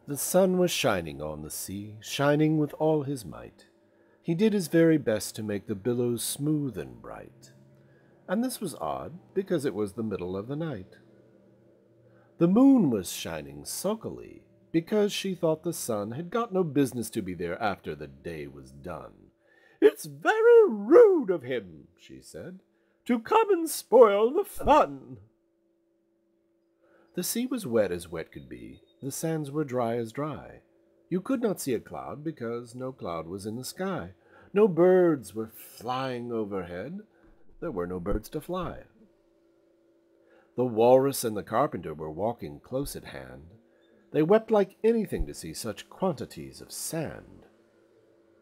The sun was shining on the sea, shining with all his might. He did his very best to make the billows smooth and bright. And this was odd, because it was the middle of the night. The moon was shining sulkily, because she thought the sun had got no business to be there after the day was done. "It's very rude of him," she said, "to come and spoil the fun." The sea was wet as wet could be. The sands were dry as dry. You could not see a cloud because no cloud was in the sky. No birds were flying overhead. There were no birds to fly. The Walrus and the Carpenter were walking close at hand. They wept like anything to see such quantities of sand.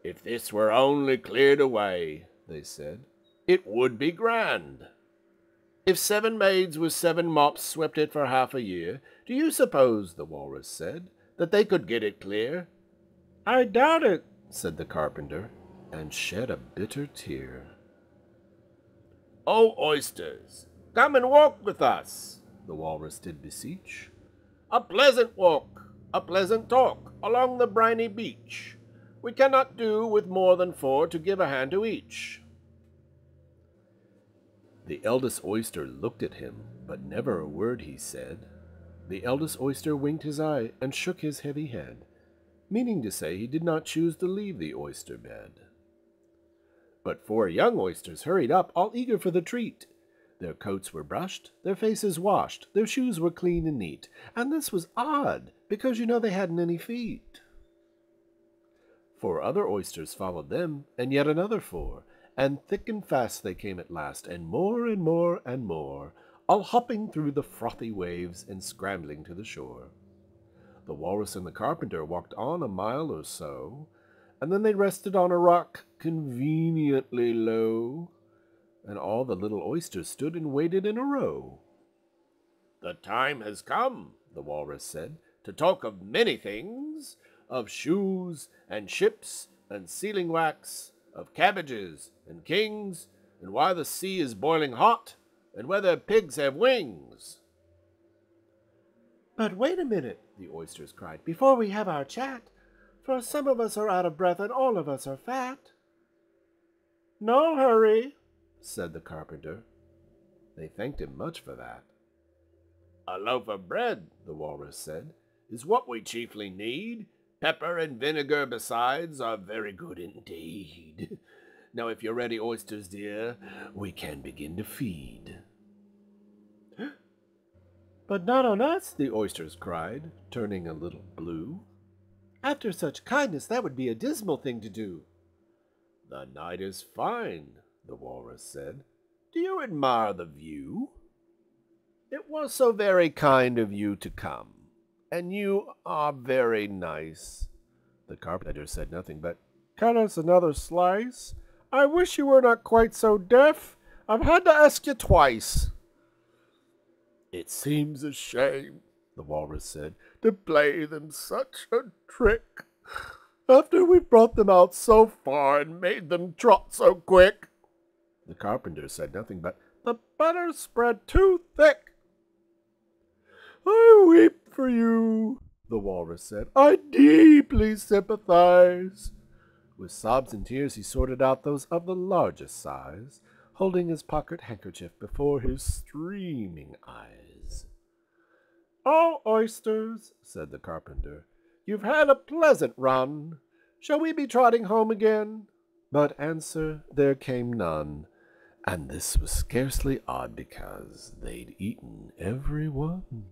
"If this were only cleared away," they said, "it would be grand. If 7 maids with 7 mops swept it for half a year, do you suppose," the Walrus said, "that they could get it clear?" "I doubt it," said the Carpenter, and shed a bitter tear. "Oh, oysters, come and walk with us," the Walrus did beseech. "A pleasant walk, a pleasant talk, along the briny beach. We cannot do with more than 4 to give a hand to each." The eldest oyster looked at him, but never a word he said. The eldest oyster winked his eye and shook his heavy head, meaning to say he did not choose to leave the oyster bed. But 4 young oysters hurried up, all eager for the treat. Their coats were brushed, their faces washed, their shoes were clean and neat, and this was odd, because they hadn't any feet. 4 other oysters followed them, and yet another 4, and thick and fast they came at last, and more and more and more, all hopping through the frothy waves and scrambling to the shore. The Walrus and the Carpenter walked on a mile or so, and then they rested on a rock conveniently low, and all the little oysters stood and waited in a row. "The time has come," the Walrus said, "to talk of many things, of shoes and ships and sealing wax, of cabbages and kings, and why the sea is boiling hot, and whether pigs have wings." "But wait a minute," the oysters cried, "before we have our chat, for some of us are out of breath and all of us are fat." "No hurry," said the Carpenter. They thanked him much for that. "A loaf of bread," the Walrus said, "is what we chiefly need. Pepper and vinegar besides are very good indeed. Now if you're ready, oysters dear, we can begin to feed." "But not on us," the oysters cried, turning a little blue. "After such kindness, that would be a dismal thing to do." "The night is fine," the Walrus said. "Do you admire the view? It was so very kind of you to come, and you are very nice." The Carpenter said nothing but, "Cut us another slice? I wish you were not quite so deaf. I've had to ask you twice." "It seems a shame," the Walrus said, "to play them such a trick, after we brought them out so far and made them trot so quick." The Carpenter said nothing but, "The butter's spread too thick." "I weep for you," the Walrus said. "I deeply sympathize." With sobs and tears he sorted out those of the largest size, holding his pocket handkerchief before his streaming eyes. "Oh, oysters," said the Carpenter, "you've had a pleasant run. Shall we be trotting home again?" But answer there came none, and this was scarcely odd because they'd eaten every one.